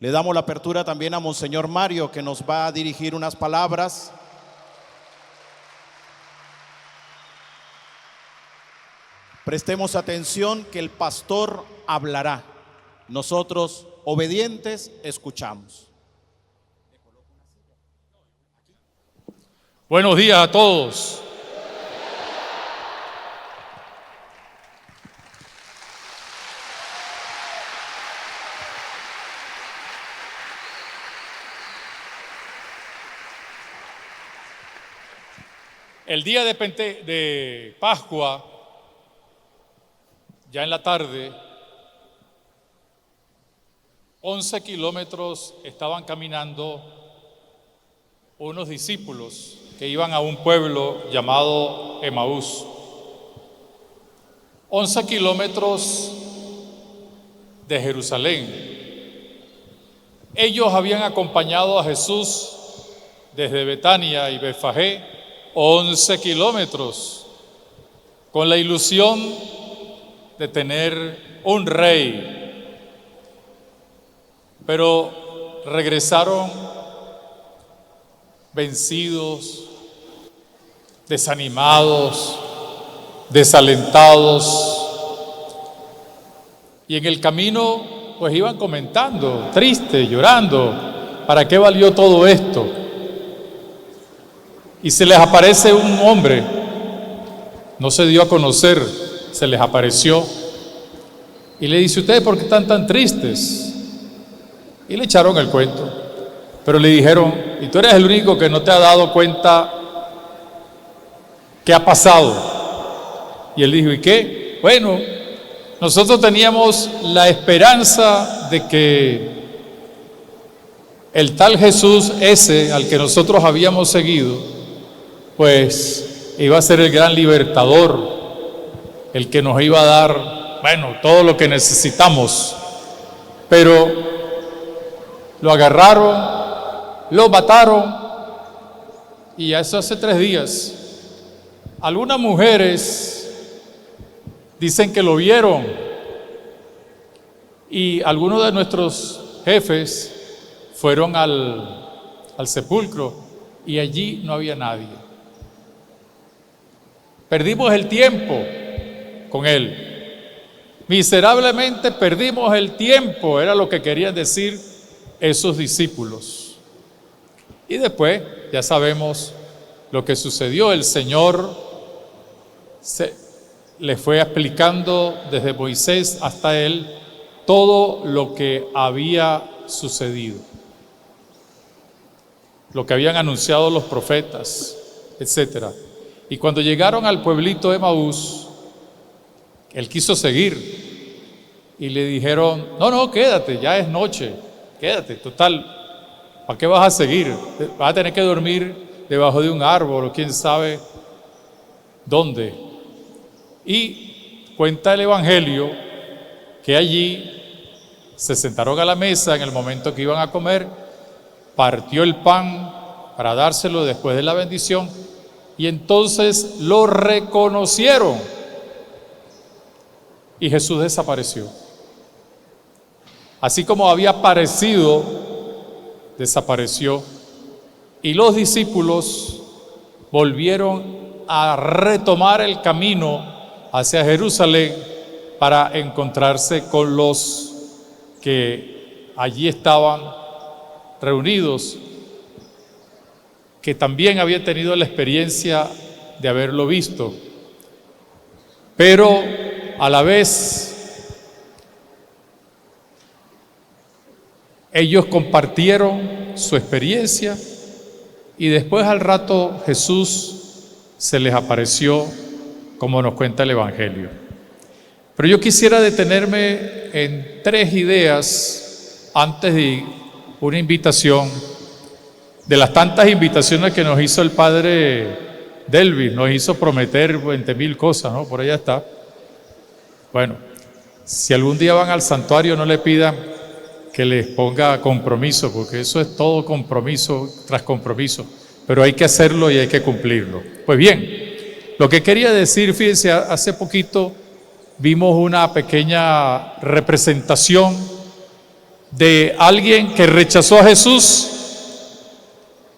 Le damos la apertura también a Monseñor Mario, que nos va a dirigir unas palabras. Prestemos atención que el pastor hablará. Nosotros, obedientes, escuchamos. Buenos días a todos. El día de Pascua, ya en la tarde, 11 kilómetros estaban caminando unos discípulos que iban a un pueblo llamado Emaús. 11 kilómetros de Jerusalén. Ellos habían acompañado a Jesús desde Betania y Betfagé 11 kilómetros con la ilusión de tener un rey, pero regresaron vencidos, desanimados, desalentados, y en el camino pues iban comentando, tristes, llorando, ¿para qué valió todo esto? Y se les aparece un hombre, no se dio a conocer, se les apareció y le dice: ¿ustedes por qué están tan tristes? Y le echaron el cuento, pero le dijeron: ¿y tú eres el único que no te ha dado cuenta qué ha pasado? Y él dijo: ¿y qué? Bueno, nosotros teníamos la esperanza de que el tal Jesús ese al que nosotros habíamos seguido, pues iba a ser el gran libertador, el que nos iba a dar, bueno, todo lo que necesitamos. Pero lo agarraron, lo mataron, y eso hace 3 días. Algunas mujeres dicen que lo vieron, y algunos de nuestros jefes fueron al sepulcro y allí no había nadie. Perdimos el tiempo con él. Miserablemente perdimos el tiempo, era lo que querían decir esos discípulos. Y después ya sabemos lo que sucedió. El Señor le fue explicando desde Moisés hasta él todo lo que había sucedido, lo que habían anunciado los profetas, etcétera. Y cuando llegaron al pueblito de Emaús, él quiso seguir y le dijeron: no, quédate, ya es noche, quédate, total, ¿para qué vas a seguir? Vas a tener que dormir debajo de un árbol o quién sabe dónde. Y cuenta el Evangelio que allí se sentaron a la mesa en el momento que iban a comer, partió el pan para dárselo después de la bendición, y entonces lo reconocieron y Jesús desapareció. Así como había aparecido, desapareció, y los discípulos volvieron a retomar el camino hacia Jerusalén para encontrarse con los que allí estaban reunidos, que también había tenido la experiencia de haberlo visto, pero a la vez ellos compartieron su experiencia y después al rato Jesús se les apareció, como nos cuenta el Evangelio. Pero yo quisiera detenerme en 3 ideas antes de una invitación, de las tantas invitaciones que nos hizo el padre Delvis. Nos hizo prometer 20,000 cosas, ¿no? Por allá está. Bueno, si algún día van al santuario, no le pidan que les ponga compromiso, porque eso es todo compromiso tras compromiso, pero hay que hacerlo y hay que cumplirlo. Pues bien, lo que quería decir, fíjense, hace poquito vimos una pequeña representación de alguien que rechazó a Jesús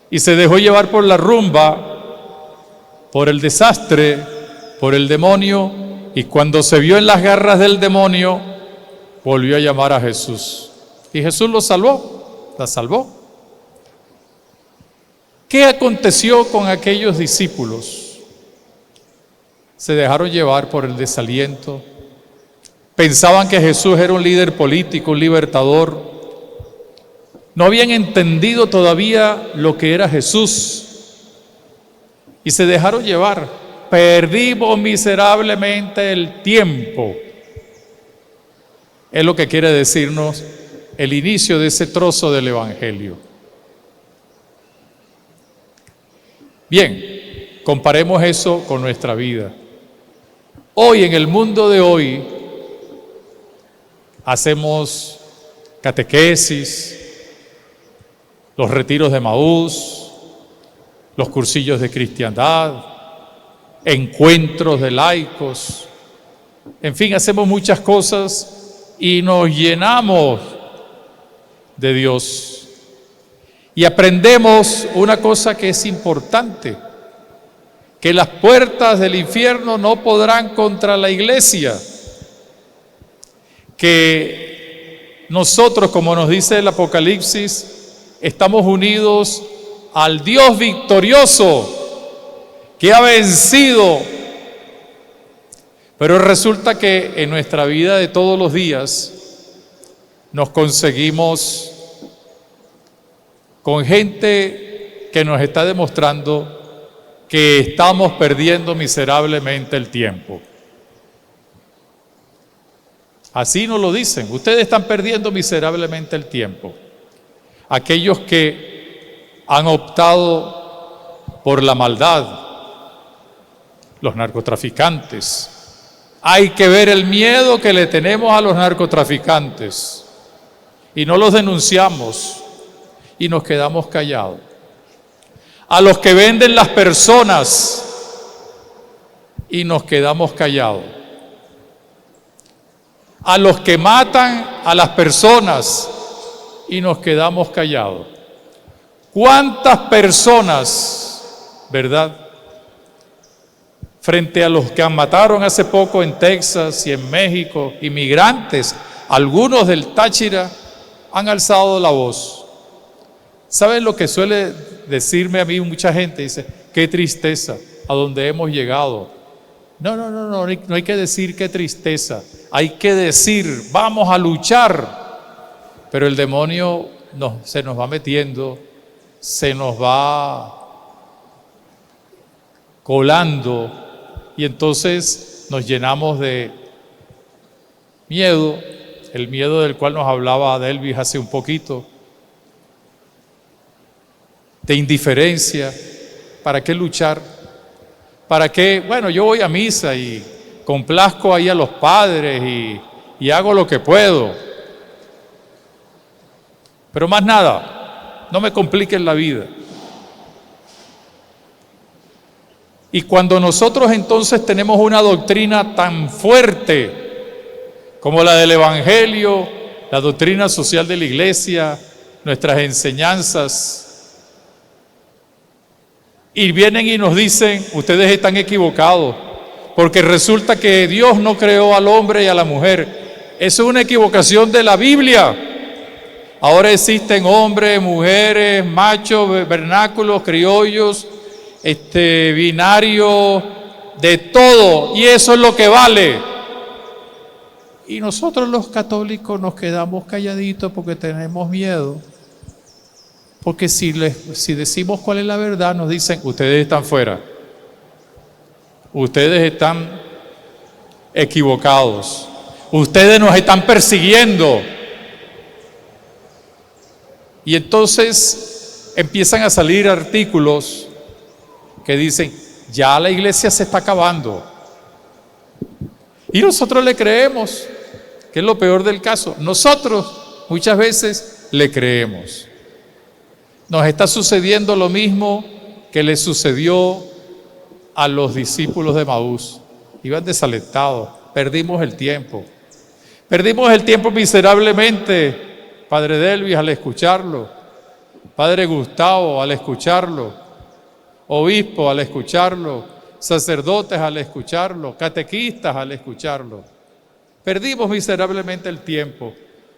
y se dejó llevar por la rumba, por el desastre, por el demonio, y cuando se vio en las garras del demonio, volvió a llamar a Jesús. Y Jesús lo salvó, la salvó. ¿Qué aconteció con aquellos discípulos? Se dejaron llevar por el desaliento. Pensaban que Jesús era un líder político, un libertador. No habían entendido todavía lo que era Jesús. Y se dejaron llevar. Perdimos miserablemente el tiempo. Es lo que quiere decirnos el inicio de ese trozo del Evangelio. Bien, comparemos eso con nuestra vida. Hoy, en el mundo de hoy, hacemos catequesis, los retiros de Emaús, los cursillos de cristiandad, encuentros de laicos, en fin, hacemos muchas cosas y nos llenamos de Dios. Y aprendemos una cosa que es importante, que las puertas del infierno no podrán contra la iglesia, que nosotros, como nos dice el Apocalipsis, estamos unidos al Dios victorioso que ha vencido. Pero resulta que en nuestra vida de todos los días nos conseguimos con gente que nos está demostrando que estamos perdiendo miserablemente el tiempo. Así nos lo dicen, ustedes están perdiendo miserablemente el tiempo. Aquellos que han optado por la maldad, los narcotraficantes. Hay que ver el miedo que le tenemos a los narcotraficantes y no los denunciamos y nos quedamos callados. A los que venden las personas y nos quedamos callados. A los que matan a las personas y nos quedamos callados. ¿Cuántas personas, verdad? Frente a los que mataron hace poco en Texas y en México, inmigrantes, algunos del Táchira, han alzado la voz. ¿Saben lo que suele decirme a mí mucha gente? Dice, qué tristeza a donde hemos llegado. No hay que decir qué tristeza. Hay que decir, vamos a luchar. Pero el demonio se nos va metiendo, se nos va colando y entonces nos llenamos de miedo, el miedo del cual nos hablaba Delvis hace un poquito, de indiferencia. ¿Para qué luchar? ¿Para qué? Bueno, yo voy a misa y complazco ahí a los padres y hago lo que puedo. Pero más nada, no me compliquen la vida. Y cuando nosotros entonces tenemos una doctrina tan fuerte como la del Evangelio, la doctrina social de la iglesia, nuestras enseñanzas, y vienen y nos dicen, ustedes están equivocados, porque resulta que Dios no creó al hombre y a la mujer. Eso es una equivocación de la Biblia. Ahora existen hombres, mujeres, machos, vernáculos, criollos, binarios, de todo, y eso es lo que vale. Y nosotros los católicos nos quedamos calladitos porque tenemos miedo. Porque si decimos cuál es la verdad, nos dicen, ustedes están fuera. Ustedes están equivocados. Ustedes nos están persiguiendo. Y entonces empiezan a salir artículos que dicen, ya la iglesia se está acabando. Y nosotros le creemos, que es lo peor del caso. Nosotros muchas veces le creemos. Nos está sucediendo lo mismo que le sucedió a los discípulos de Emaús. Iban desalentados, perdimos el tiempo. Perdimos el tiempo miserablemente Padre Delvis al escucharlo, Padre Gustavo al escucharlo, obispo al escucharlo, sacerdotes al escucharlo, catequistas al escucharlo. Perdimos miserablemente el tiempo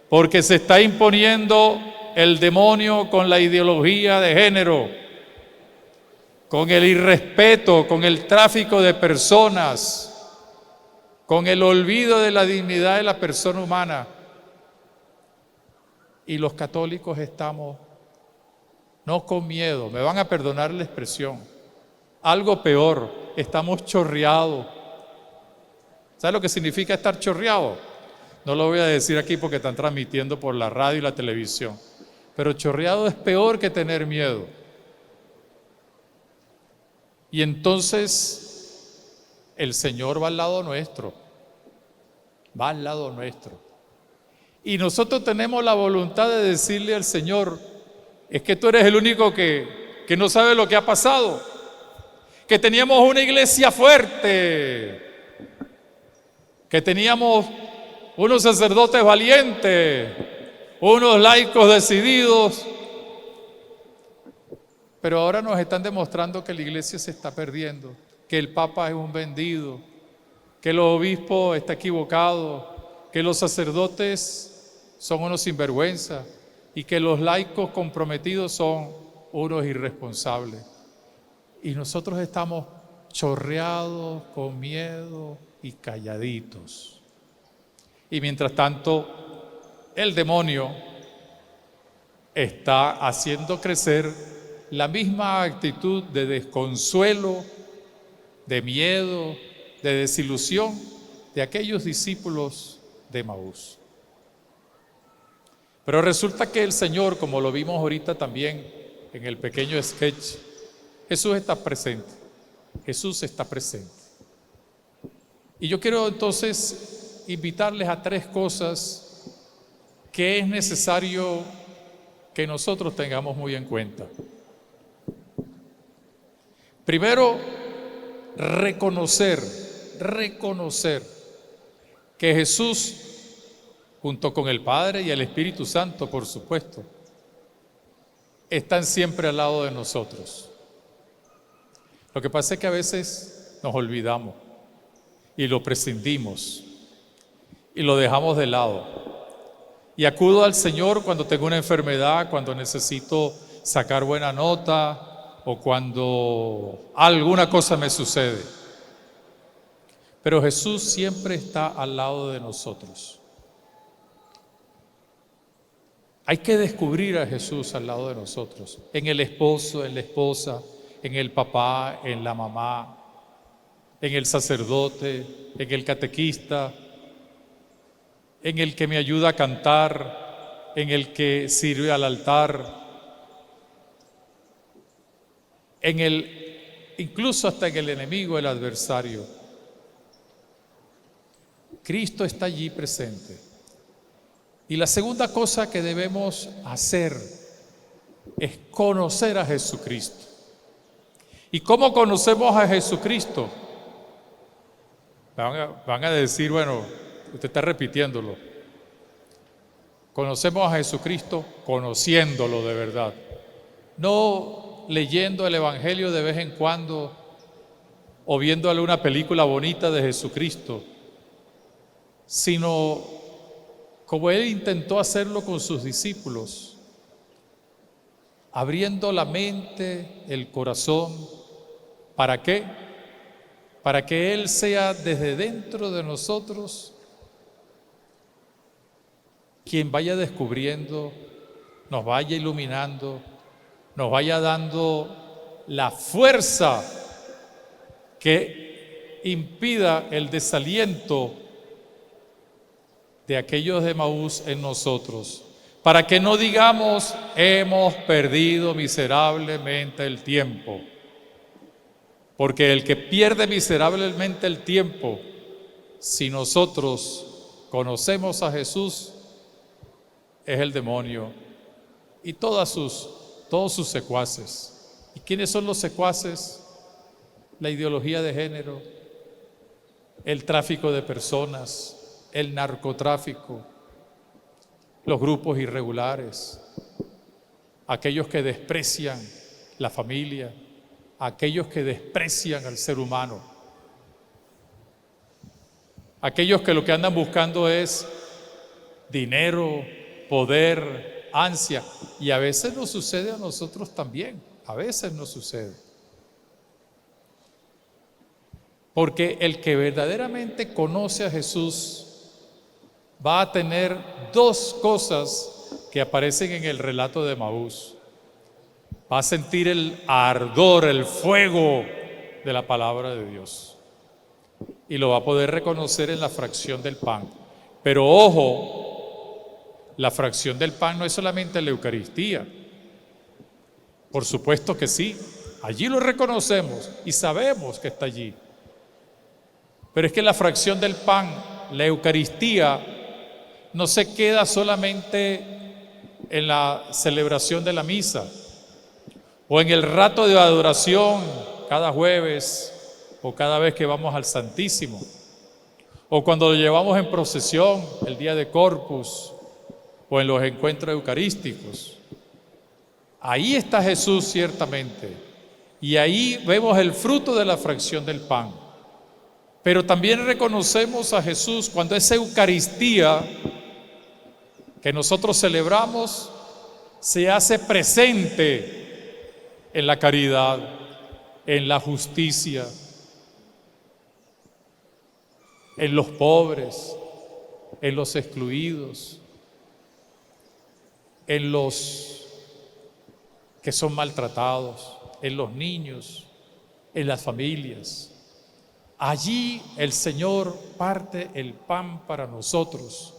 porque se está imponiendo el demonio con la ideología de género, con el irrespeto, con el tráfico de personas, con el olvido de la dignidad de la persona humana. Y los católicos estamos, no con miedo, me van a perdonar la expresión, algo peor, estamos chorreados. ¿Sabe lo que significa estar chorreado? No lo voy a decir aquí porque están transmitiendo por la radio y la televisión, pero chorreado es peor que tener miedo. Y entonces el Señor va al lado nuestro, va al lado nuestro. Y nosotros tenemos la voluntad de decirle al Señor, es que tú eres el único que no sabe lo que ha pasado, que teníamos una iglesia fuerte, que teníamos unos sacerdotes valientes, unos laicos decididos, pero ahora nos están demostrando que la iglesia se está perdiendo, que el Papa es un vendido, que el obispo está equivocado, que los sacerdotes son unos sinvergüenza y que los laicos comprometidos son unos irresponsables. Y nosotros estamos chorreados, con miedo y calladitos. Y mientras tanto, el demonio está haciendo crecer la misma actitud de desconsuelo, de miedo, de desilusión de aquellos discípulos de Emaús. Pero resulta que el Señor, como lo vimos ahorita también en el pequeño sketch, Jesús está presente. Jesús está presente. Y yo quiero entonces invitarles a 3 cosas que es necesario que nosotros tengamos muy en cuenta. Primero, reconocer que Jesús, junto con el Padre y el Espíritu Santo, por supuesto, están siempre al lado de nosotros. Lo que pasa es que a veces nos olvidamos y lo prescindimos y lo dejamos de lado. Y acudo al Señor cuando tengo una enfermedad, cuando necesito sacar buena nota o cuando alguna cosa me sucede. Pero Jesús siempre está al lado de nosotros. Hay que descubrir a Jesús al lado de nosotros, en el esposo, en la esposa, en el papá, en la mamá, en el sacerdote, en el catequista, en el que me ayuda a cantar, en el que sirve al altar, incluso hasta en el enemigo, el adversario. Cristo está allí presente. Y la segunda cosa que debemos hacer es conocer a Jesucristo. ¿Y cómo conocemos a Jesucristo? Van a decir, bueno, usted está repitiéndolo. Conocemos a Jesucristo conociéndolo de verdad. No leyendo el Evangelio de vez en cuando o viéndole una película bonita de Jesucristo, sino como Él intentó hacerlo con sus discípulos, abriendo la mente, el corazón. ¿Para qué? Para que Él sea desde dentro de nosotros quien vaya descubriendo, nos vaya iluminando, nos vaya dando la fuerza que impida el desaliento de aquellos de Emaús en nosotros, para que no digamos hemos perdido miserablemente el tiempo, porque el que pierde miserablemente el tiempo, si nosotros conocemos a Jesús, es el demonio y todos sus secuaces. ¿Y quiénes son los secuaces? La ideología de género, el tráfico de personas, el narcotráfico, los grupos irregulares, aquellos que desprecian la familia, aquellos que desprecian al ser humano, aquellos que lo que andan buscando es dinero, poder, ansia, y a veces nos sucede a nosotros también, a veces nos sucede. Porque el que verdaderamente conoce a Jesús va a tener dos cosas que aparecen en el relato de Emaús. Va a sentir el ardor, el fuego de la palabra de Dios. Y lo va a poder reconocer en la fracción del pan. Pero ojo, la fracción del pan no es solamente la Eucaristía. Por supuesto que sí, allí lo reconocemos y sabemos que está allí. Pero es que la fracción del pan, la Eucaristía, no se queda solamente en la celebración de la misa o en el rato de adoración cada jueves o cada vez que vamos al Santísimo o cuando lo llevamos en procesión el día de Corpus o en los encuentros eucarísticos. Ahí está Jesús ciertamente y ahí vemos el fruto de la fracción del pan. Pero también reconocemos a Jesús cuando esa Eucaristía que nosotros celebramos se hace presente en la caridad, en la justicia, en los pobres, en los excluidos, en los que son maltratados, en los niños, en las familias. Allí el Señor parte el pan para nosotros.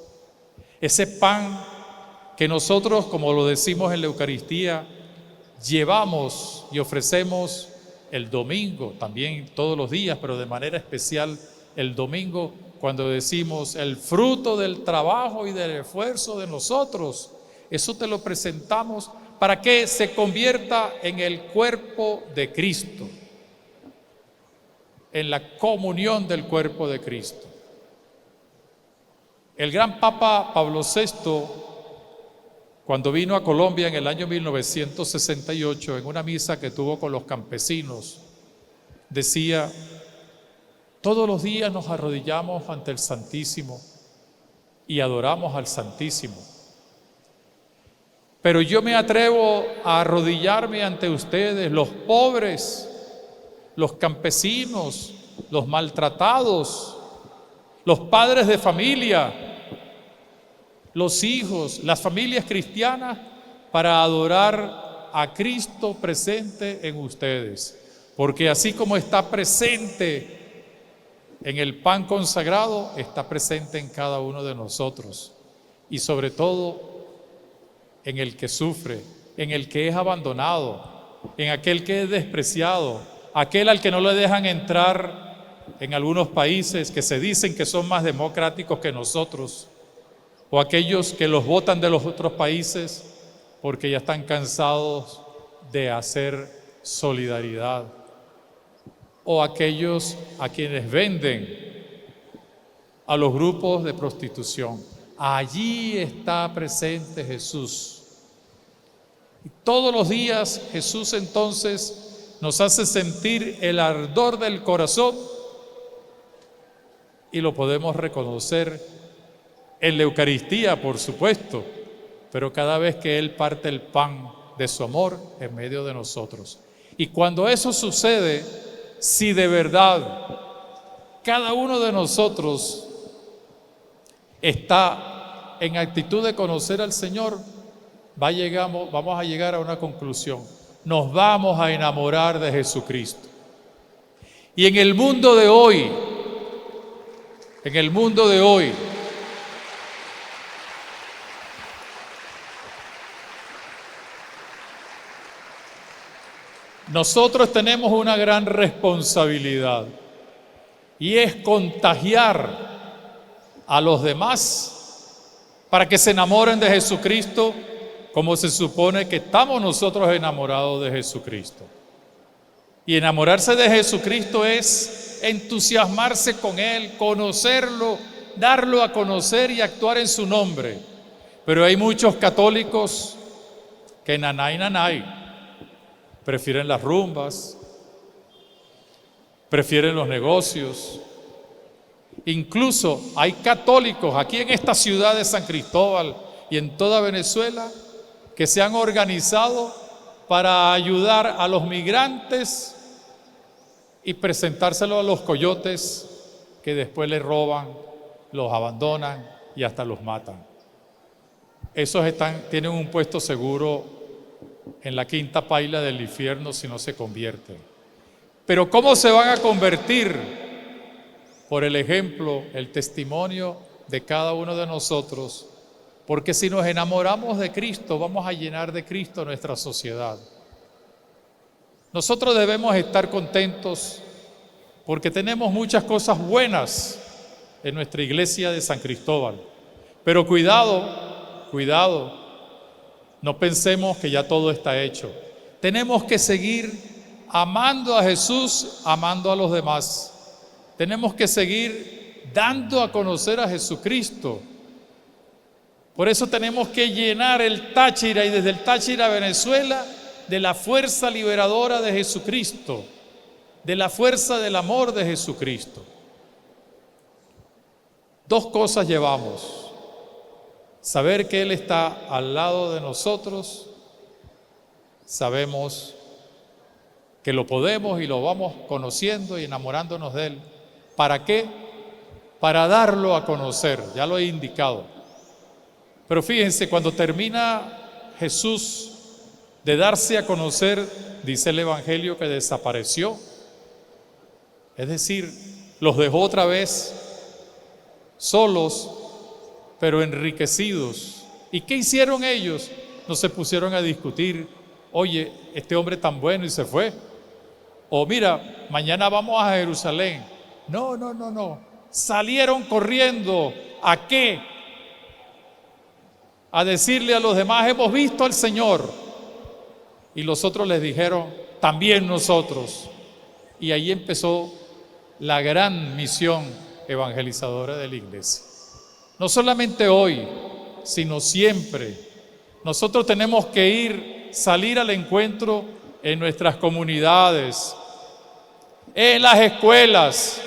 Ese pan que nosotros, como lo decimos en la Eucaristía, llevamos y ofrecemos el domingo, también todos los días, pero de manera especial el domingo, cuando decimos el fruto del trabajo y del esfuerzo de nosotros. Eso te lo presentamos para que se convierta en el cuerpo de Cristo, en la comunión del cuerpo de Cristo. El gran Papa Pablo VI, cuando vino a Colombia en el año 1968, en una misa que tuvo con los campesinos, decía: todos los días nos arrodillamos ante el Santísimo y adoramos al Santísimo. Pero yo me atrevo a arrodillarme ante ustedes, los pobres, los campesinos, los maltratados, los padres de familia, los hijos, las familias cristianas, para adorar a Cristo presente en ustedes. Porque así como está presente en el pan consagrado, está presente en cada uno de nosotros. Y sobre todo en el que sufre, en el que es abandonado, en aquel que es despreciado, aquel al que no le dejan entrar en algunos países que se dicen que son más democráticos que nosotros, o aquellos que los botan de los otros países porque ya están cansados de hacer solidaridad, o aquellos a quienes venden a los grupos de prostitución. Allí está presente Jesús. Y todos los días Jesús entonces nos hace sentir el ardor del corazón y lo podemos reconocer en la Eucaristía, por supuesto, pero cada vez que Él parte el pan de su amor en medio de nosotros. Y cuando eso sucede, si de verdad cada uno de nosotros está en actitud de conocer al Señor, vamos a llegar a una conclusión. Nos vamos a enamorar de Jesucristo. Y en el mundo de hoy, nosotros tenemos una gran responsabilidad y es contagiar a los demás para que se enamoren de Jesucristo como se supone que estamos nosotros enamorados de Jesucristo. Y enamorarse de Jesucristo es entusiasmarse con Él, conocerlo, darlo a conocer y actuar en su nombre. Pero hay muchos católicos que nanay, prefieren las rumbas, prefieren los negocios. Incluso hay católicos aquí en esta ciudad de San Cristóbal y en toda Venezuela que se han organizado para ayudar a los migrantes y presentárselo a los coyotes que después les roban, los abandonan y hasta los matan. Esos tienen un puesto seguro en la quinta paila del infierno si no se convierten. Pero ¿cómo se van a convertir? Por el ejemplo, el testimonio de cada uno de nosotros. Porque si nos enamoramos de Cristo, vamos a llenar de Cristo nuestra sociedad. Nosotros debemos estar contentos porque tenemos muchas cosas buenas en nuestra iglesia de San Cristóbal. Pero cuidado, no pensemos que ya todo está hecho. Tenemos que seguir amando a Jesús, amando a los demás. Tenemos que seguir dando a conocer a Jesucristo. Por eso tenemos que llenar el Táchira y desde el Táchira, Venezuela, de la fuerza liberadora de Jesucristo, de la fuerza del amor de Jesucristo. Dos cosas llevamos: saber que Él está al lado de nosotros, sabemos que lo podemos y lo vamos conociendo y enamorándonos de Él. ¿Para qué? Para darlo a conocer, ya lo he indicado. Pero fíjense, cuando termina Jesús de darse a conocer, dice el Evangelio que desapareció. Es decir, los dejó otra vez solos, pero enriquecidos. ¿Y qué hicieron ellos? No se pusieron a discutir, oye, este hombre tan bueno y se fue. O mira, mañana vamos a Jerusalén. No. Salieron corriendo. ¿A qué? A decirle a los demás, hemos visto al Señor. Y los otros les dijeron, también nosotros. Y ahí empezó la gran misión evangelizadora de la iglesia. No solamente hoy, sino siempre. Nosotros tenemos que salir al encuentro en nuestras comunidades, en las escuelas.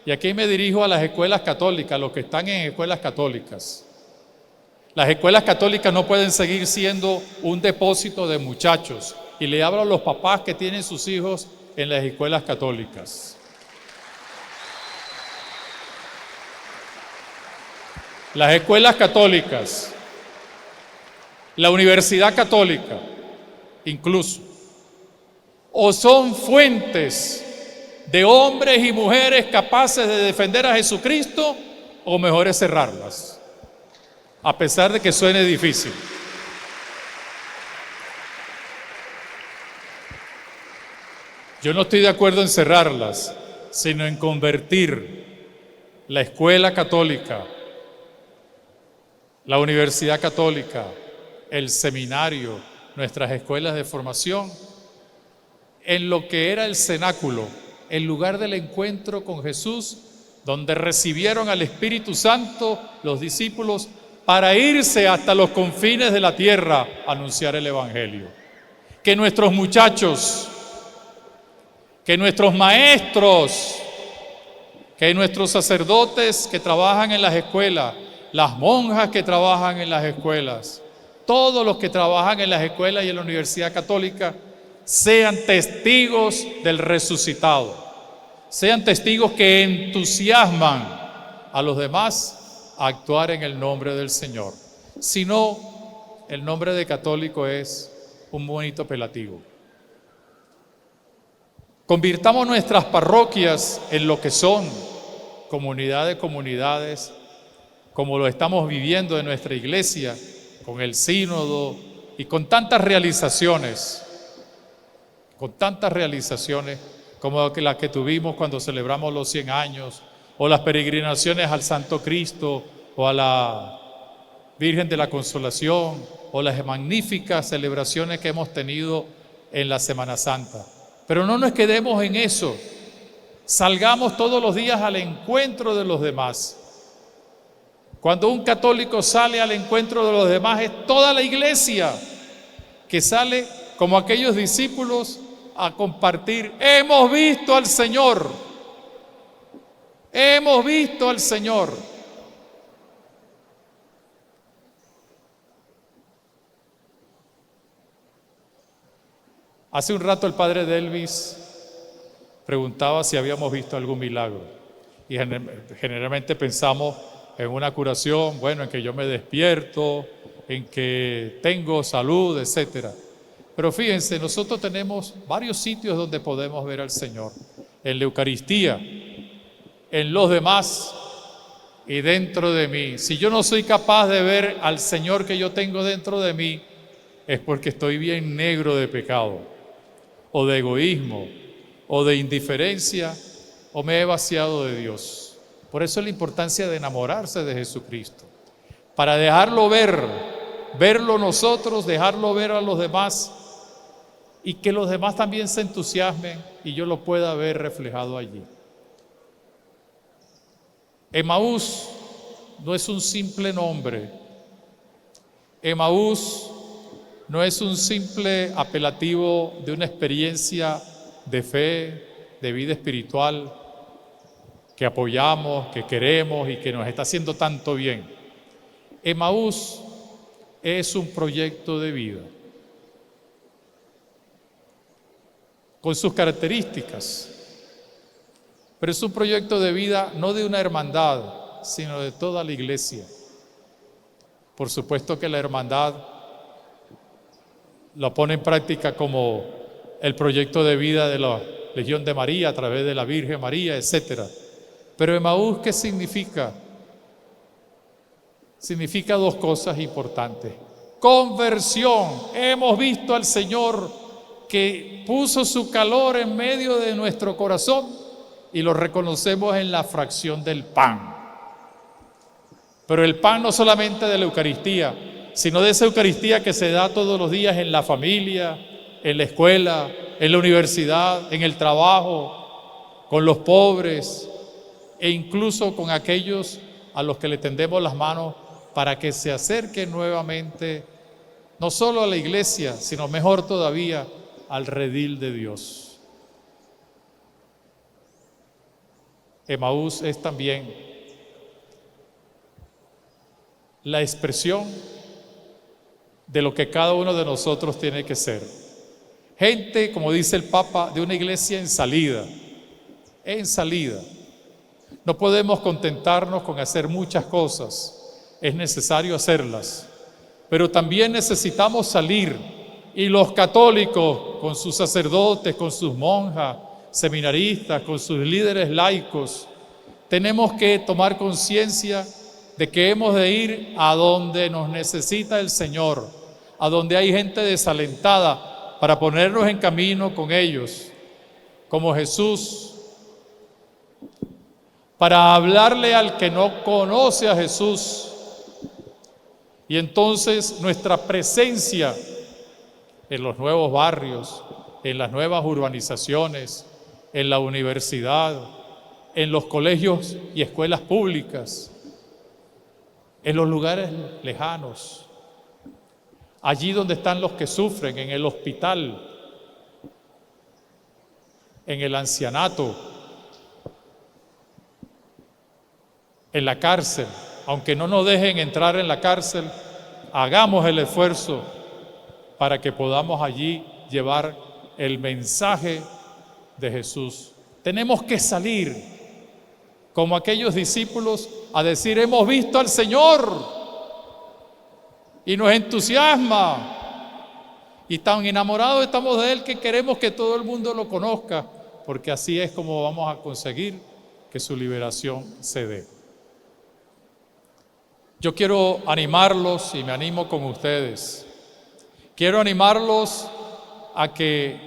Y aquí me dirijo a las escuelas católicas, los que están en escuelas católicas. Las escuelas católicas no pueden seguir siendo un depósito de muchachos. Y le hablo a los papás que tienen sus hijos en las escuelas católicas. Las escuelas católicas, la universidad católica, incluso, o son fuentes de hombres y mujeres capaces de defender a Jesucristo, o mejor es cerrarlas, a pesar de que suene difícil. Yo no estoy de acuerdo en cerrarlas, sino en convertir la escuela católica, la universidad católica, el seminario, nuestras escuelas de formación, en lo que era el cenáculo, el lugar del encuentro con Jesús, donde recibieron al Espíritu Santo los discípulos para irse hasta los confines de la tierra a anunciar el Evangelio. Que nuestros muchachos, que nuestros maestros, que nuestros sacerdotes que trabajan en las escuelas, las monjas que trabajan en las escuelas, todos los que trabajan en las escuelas y en la Universidad Católica, sean testigos del resucitado, sean testigos que entusiasman a los demás a actuar en el nombre del Señor. Si no, el nombre de católico es un bonito apelativo. Convirtamos nuestras parroquias en lo que son, comunidad de comunidades, como lo estamos viviendo en nuestra iglesia, con el sínodo y con tantas realizaciones como las que tuvimos cuando celebramos los 100 años, o las peregrinaciones al Santo Cristo, o a la Virgen de la Consolación, o las magníficas celebraciones que hemos tenido en la Semana Santa. Pero no nos quedemos en eso, salgamos todos los días al encuentro de los demás. Cuando un católico sale al encuentro de los demás, es toda la iglesia que sale como aquellos discípulos a compartir. Hemos visto al Señor. Hemos visto al Señor. Hace un rato el padre de Elvis preguntaba si habíamos visto algún milagro. Y generalmente pensamos en una curación, bueno, en que yo me despierto, en que tengo salud, etc. Pero fíjense, nosotros tenemos varios sitios donde podemos ver al Señor. En la Eucaristía, en los demás y dentro de mí. Si yo no soy capaz de ver al Señor que yo tengo dentro de mí, es porque estoy bien negro de pecado, o de egoísmo, o de indiferencia, o me he vaciado de Dios. Por eso es la importancia de enamorarse de Jesucristo, para dejarlo ver, verlo nosotros, dejarlo ver a los demás, y que los demás también se entusiasmen y yo lo pueda ver reflejado allí. Emaús no es un simple nombre. Emaús no es un simple apelativo de una experiencia de fe, de vida espiritual, que apoyamos, que queremos y que nos está haciendo tanto bien. Emaús es un proyecto de vida, con sus características, pero es un proyecto de vida no de una hermandad, sino de toda la iglesia. Por supuesto que la hermandad lo pone en práctica como el proyecto de vida de la Legión de María a través de la Virgen María, etc. Pero Emaús, ¿qué significa? Significa dos cosas importantes. Conversión. Hemos visto al Señor que puso su calor en medio de nuestro corazón y lo reconocemos en la fracción del pan. Pero el pan no solamente de la Eucaristía, sino de esa Eucaristía que se da todos los días en la familia, en la escuela, en la universidad, en el trabajo, con los pobres e incluso con aquellos a los que le tendemos las manos para que se acerquen nuevamente, no solo a la iglesia, sino mejor todavía, al redil de Dios. Emaús es también la expresión de lo que cada uno de nosotros tiene que ser. Gente, como dice el Papa, de una iglesia en salida. En salida. No podemos contentarnos con hacer muchas cosas. Es necesario hacerlas. Pero también necesitamos salir. Y los católicos, con sus sacerdotes, con sus monjas, seminaristas, con sus líderes laicos, tenemos que tomar conciencia de que hemos de ir a donde nos necesita el Señor, a donde hay gente desalentada, para ponernos en camino con ellos, como Jesús, para hablarle al que no conoce a Jesús. Y entonces nuestra presencia en los nuevos barrios, en las nuevas urbanizaciones, en la universidad, en los colegios y escuelas públicas, en los lugares lejanos, allí donde están los que sufren, en el hospital, en el ancianato, en la cárcel. Aunque no nos dejen entrar en la cárcel, hagamos el esfuerzo para que podamos allí llevar el mensaje de Jesús. Tenemos que salir como aquellos discípulos a decir: hemos visto al Señor, y nos entusiasma y tan enamorados estamos de Él que queremos que todo el mundo lo conozca, porque así es como vamos a conseguir que su liberación se dé. Yo quiero animarlos y me animo con ustedes. Quiero animarlos a que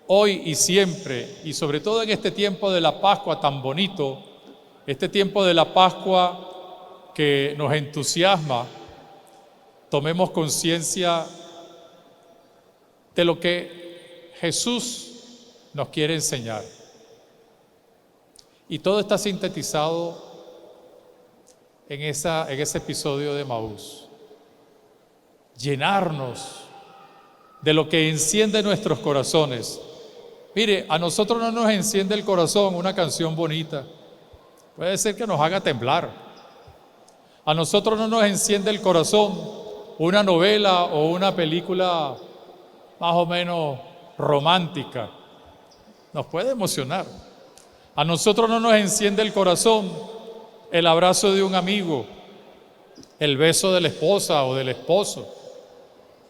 hoy y siempre, y sobre todo en este tiempo de la Pascua tan bonito, este tiempo de la Pascua que nos entusiasma, tomemos conciencia de lo que Jesús nos quiere enseñar. Y todo está sintetizado en ese episodio de Emaús. Llenarnos de lo que enciende nuestros corazones. Mire, a nosotros no nos enciende el corazón una canción bonita. Puede ser que nos haga temblar. A nosotros no nos enciende el corazón una novela o una película más o menos romántica. Nos puede emocionar. A nosotros no nos enciende el corazón el abrazo de un amigo, el beso de la esposa o del esposo.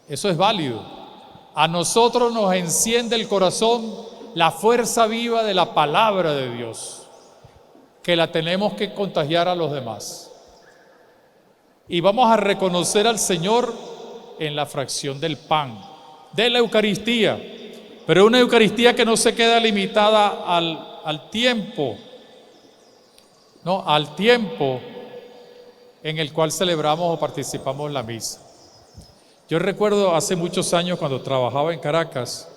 Eso es válido. A nosotros nos enciende el corazón la fuerza viva de la palabra de Dios, que la tenemos que contagiar a los demás. Y vamos a reconocer al Señor en la fracción del pan, de la Eucaristía, pero una Eucaristía que no se queda limitada al tiempo, no, al tiempo en el cual celebramos o participamos en la misa. Yo recuerdo hace muchos años cuando trabajaba en Caracas,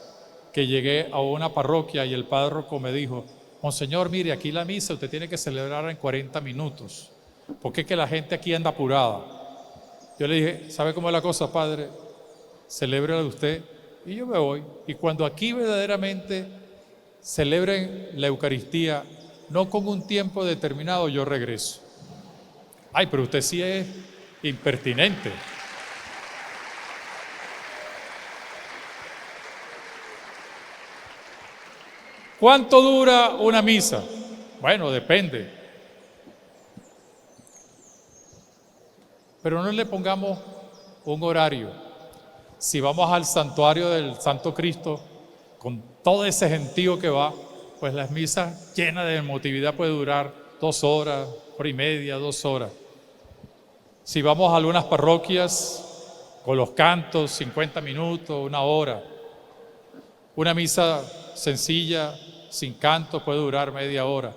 que llegué a una parroquia y el párroco me dijo: Monseñor, mire, aquí la misa usted tiene que celebrar en 40 minutos, porque es que la gente aquí anda apurada. Yo le dije: ¿sabe cómo es la cosa, padre? Celébrela usted y yo me voy. Y cuando aquí verdaderamente celebren la Eucaristía, no con un tiempo determinado, yo regreso. Ay, pero usted sí es impertinente. ¿Cuánto dura una misa? Bueno, depende. Pero no le pongamos un horario. Si vamos al santuario del Santo Cristo, con todo ese gentío que va, pues las misas llenas de emotividad puede durar 2 horas, hora y media, 2 horas. Si vamos a algunas parroquias, con los cantos, 50 minutos, 1 hora. Una misa sencilla, sin canto, puede durar media hora.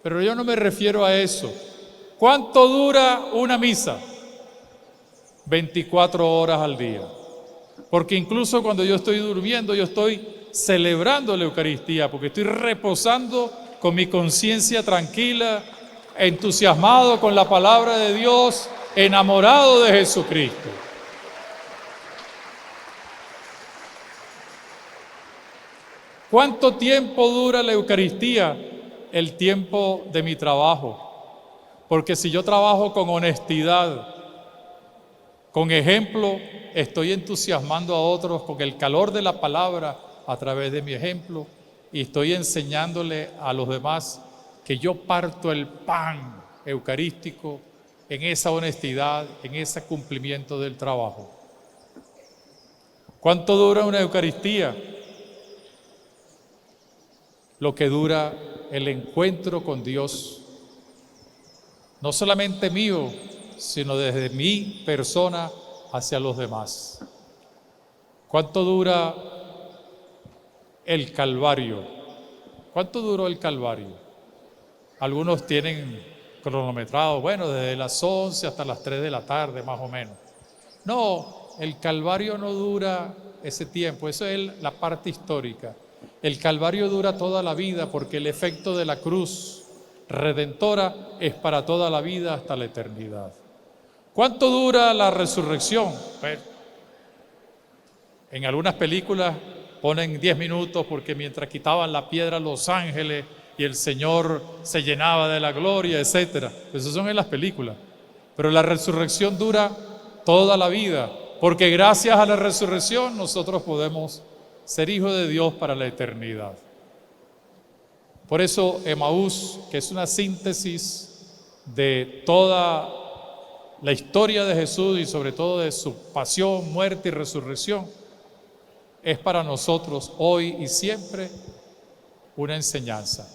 Pero yo no me refiero a eso. ¿Cuánto dura una misa? 24 horas al día. Porque incluso cuando yo estoy durmiendo, yo estoy celebrando la Eucaristía, porque estoy reposando con mi conciencia tranquila, entusiasmado con la palabra de Dios, enamorado de Jesucristo. ¿Cuánto tiempo dura la Eucaristía? El tiempo de mi trabajo. Porque si yo trabajo con honestidad, con ejemplo, estoy entusiasmando a otros con el calor de la palabra a través de mi ejemplo y estoy enseñándole a los demás que yo parto el pan eucarístico en esa honestidad, en ese cumplimiento del trabajo. ¿Cuánto dura una Eucaristía? Lo que dura el encuentro con Dios, no solamente mío, sino desde mi persona hacia los demás. ¿Cuánto dura el Calvario? ¿Cuánto duró el Calvario? Algunos tienen cronometrado, bueno, desde las 11 hasta las 3 de la tarde, más o menos. No, el Calvario no dura ese tiempo, eso es la parte histórica. El Calvario dura toda la vida porque el efecto de la cruz redentora es para toda la vida hasta la eternidad. ¿Cuánto dura la resurrección? Bueno, en algunas películas ponen 10 minutos porque mientras quitaban la piedra los ángeles y el Señor se llenaba de la gloria, etc. Eso son en las películas. Pero la resurrección dura toda la vida, porque gracias a la resurrección nosotros podemos ser hijos de Dios para la eternidad. Por eso Emaús, que es una síntesis de toda la historia de Jesús y sobre todo de su pasión, muerte y resurrección, es para nosotros hoy y siempre una enseñanza.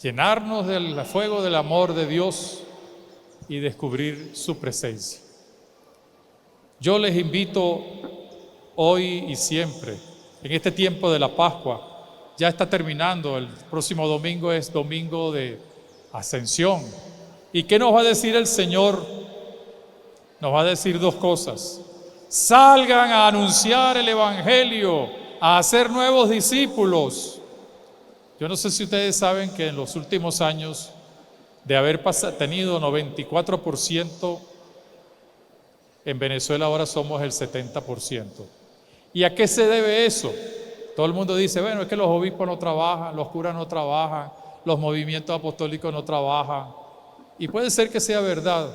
Llenarnos del fuego del amor de Dios y descubrir su presencia. Yo les invito hoy y siempre, en este tiempo de la Pascua, ya está terminando, el próximo domingo es domingo de Ascensión. ¿Y qué nos va a decir el Señor? Nos va a decir 2 cosas. Salgan a anunciar el Evangelio, a hacer nuevos discípulos. Yo no sé si ustedes saben que en los últimos años de haber tenido 94%, en Venezuela ahora somos el 70%. ¿Y a qué se debe eso? Todo el mundo dice, bueno, es que los obispos no trabajan, los curas no trabajan, los movimientos apostólicos no trabajan. Y puede ser que sea verdad,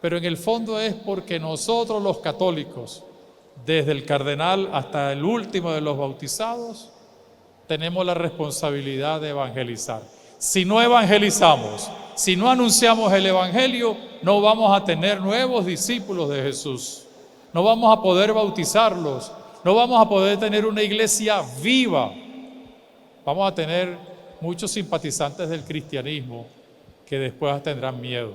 pero en el fondo es porque nosotros los católicos, desde el cardenal hasta el último de los bautizados, tenemos la responsabilidad de evangelizar. Si no evangelizamos, si no anunciamos el evangelio, no vamos a tener nuevos discípulos de Jesús. No vamos a poder bautizarlos, no vamos a poder tener una iglesia viva. Vamos a tener muchos simpatizantes del cristianismo que después tendrán miedo.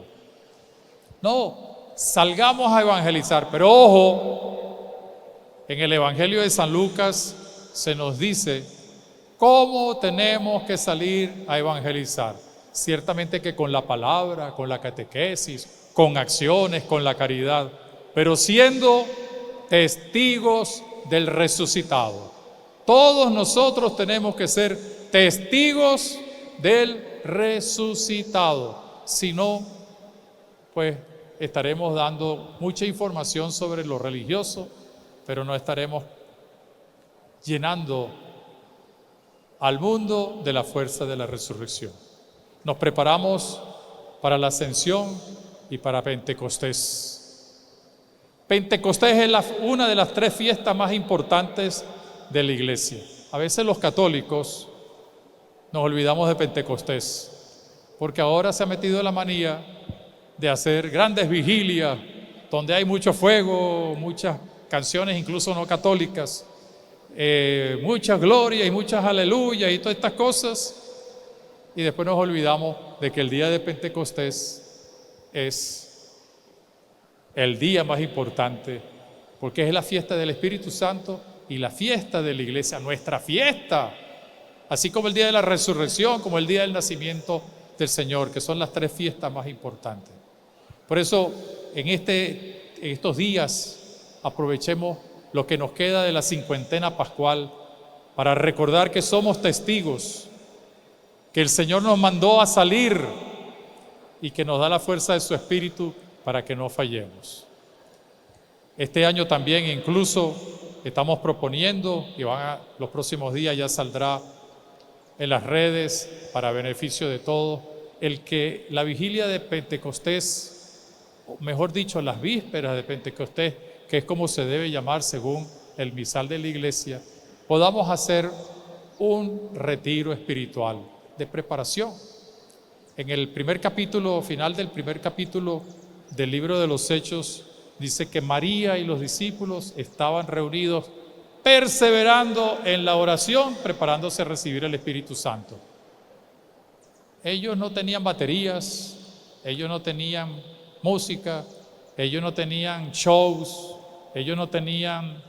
No, salgamos a evangelizar, pero ojo, en el Evangelio de San Lucas se nos dice cómo tenemos que salir a evangelizar. Ciertamente que con la palabra, con la catequesis, con acciones, con la caridad, pero siendo testigos del resucitado. Todos nosotros tenemos que ser testigos del resucitado. Si no, pues estaremos dando mucha información sobre lo religioso, pero no estaremos llenando al mundo de la fuerza de la resurrección. Nos preparamos para la Ascensión y para Pentecostés. Pentecostés es una de las 3 fiestas más importantes de la iglesia. A veces los católicos nos olvidamos de Pentecostés, porque ahora se ha metido la manía de hacer grandes vigilias, donde hay mucho fuego, muchas canciones incluso no católicas, muchas glorias y muchas aleluyas y todas estas cosas, y después nos olvidamos de que el día de Pentecostés es el día más importante, porque es la fiesta del Espíritu Santo y la fiesta de la iglesia, nuestra fiesta, así como el día de la resurrección, como el día del nacimiento del Señor, que son las 3 fiestas más importantes. Por eso, en estos días, aprovechemos lo que nos queda de la cincuentena pascual para recordar que somos testigos, que el Señor nos mandó a salir y que nos da la fuerza de su Espíritu para que no fallemos. Este año también incluso estamos proponiendo, y los próximos días ya saldrá en las redes para beneficio de todos, el que la vigilia de Pentecostés, o mejor dicho, las vísperas de Pentecostés, que es como se debe llamar según el misal de la iglesia, podamos hacer un retiro espiritual de preparación. En el primer capítulo, final del primer capítulo del libro de los Hechos, dice que María y los discípulos estaban reunidos perseverando en la oración, preparándose a recibir el Espíritu Santo. Ellos no tenían baterías, ellos no tenían música, ellos no tenían shows, ellos no tenían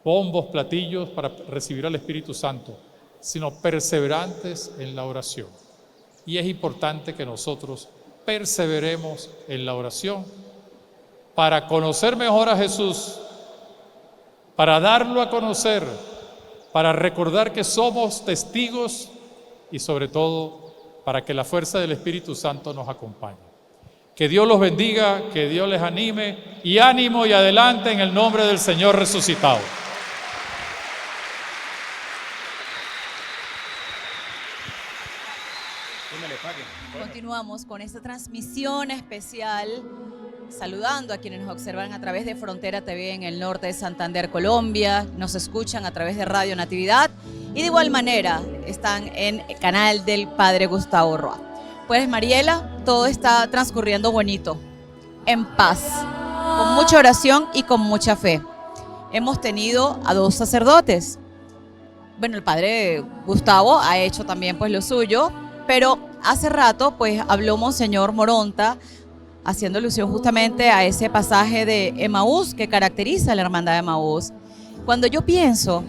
bombos, platillos para recibir al Espíritu Santo, sino perseverantes en la oración. Y es importante que nosotros perseveremos en la oración para conocer mejor a Jesús, para darlo a conocer, para recordar que somos testigos y sobre todo para que la fuerza del Espíritu Santo nos acompañe. Que Dios los bendiga, que Dios les anime y ánimo y adelante en el nombre del Señor resucitado. Continuamos con esta transmisión especial, saludando a quienes nos observan a través de Frontera TV en el norte de Santander, Colombia, nos escuchan a través de Radio Natividad y de igual manera están en el canal del Padre Gustavo Roa. Pues Mariela, todo está transcurriendo bonito, en paz, con mucha oración y con mucha fe. Hemos tenido a 2 sacerdotes. Bueno, el Padre Gustavo ha hecho también pues lo suyo, pero hace rato pues habló Monseñor Moronta haciendo alusión justamente a ese pasaje de Emaús que caracteriza a la hermandad de Emaús. Cuando yo pienso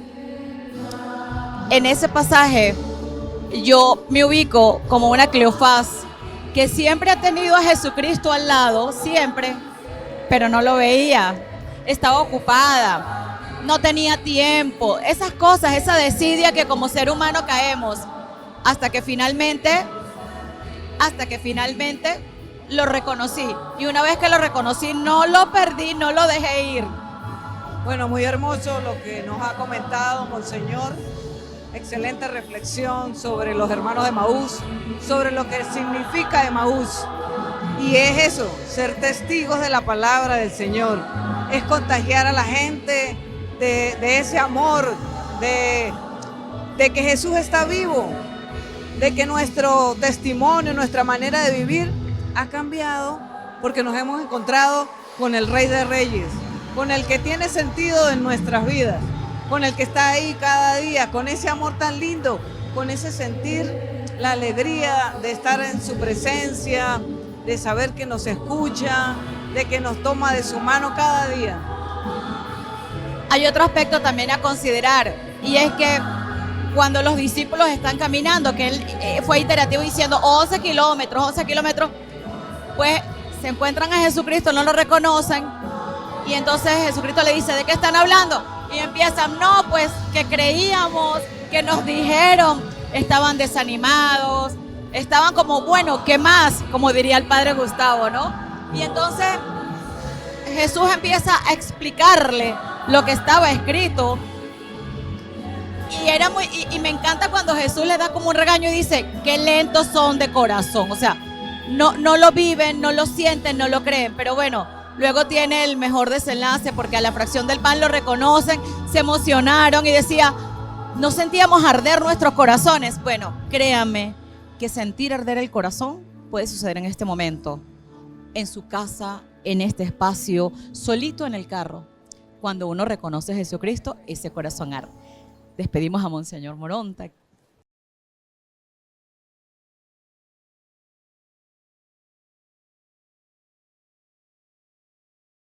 en ese pasaje, yo me ubico como una Cleofás que siempre ha tenido a Jesucristo al lado, siempre, pero no lo veía, estaba ocupada, no tenía tiempo, esas cosas, esa desidia que como ser humano caemos, hasta que finalmente hasta que finalmente lo reconocí. Y una vez que lo reconocí, no lo perdí, no lo dejé ir. Bueno, muy hermoso lo que nos ha comentado Monseñor. Excelente reflexión sobre los hermanos de Emaús, sobre lo que significa Emaús. Y es eso, ser testigos de la palabra del Señor. Es contagiar a la gente de ese amor, de que Jesús está vivo, de que nuestro testimonio, nuestra manera de vivir ha cambiado porque nos hemos encontrado con el Rey de Reyes, con el que tiene sentido en nuestras vidas, con el que está ahí cada día, con ese amor tan lindo, con ese sentir la alegría de estar en su presencia, de saber que nos escucha, de que nos toma de su mano cada día. Hay otro aspecto también a considerar, y es que cuando los discípulos están caminando, que él fue iterativo diciendo 11 kilómetros, pues se encuentran a Jesucristo, no lo reconocen, y entonces Jesucristo le dice, ¿de qué están hablando? Y empiezan, no, pues que creíamos, que nos dijeron, estaban desanimados, estaban como, bueno, ¿qué más? Como diría el padre Gustavo, ¿no? Y entonces Jesús empieza a explicarle lo que estaba escrito. Y me encanta cuando Jesús le da como un regaño y dice, qué lentos son de corazón. O sea, no lo viven, no lo sienten, no lo creen. Pero bueno, luego tiene el mejor desenlace porque a la fracción del pan lo reconocen, se emocionaron y decía, no sentíamos arder nuestros corazones. Bueno, créanme que sentir arder el corazón puede suceder en este momento, en su casa, en este espacio, solito en el carro. Cuando uno reconoce a Jesucristo, ese corazón arde. Despedimos a Monseñor Moronta.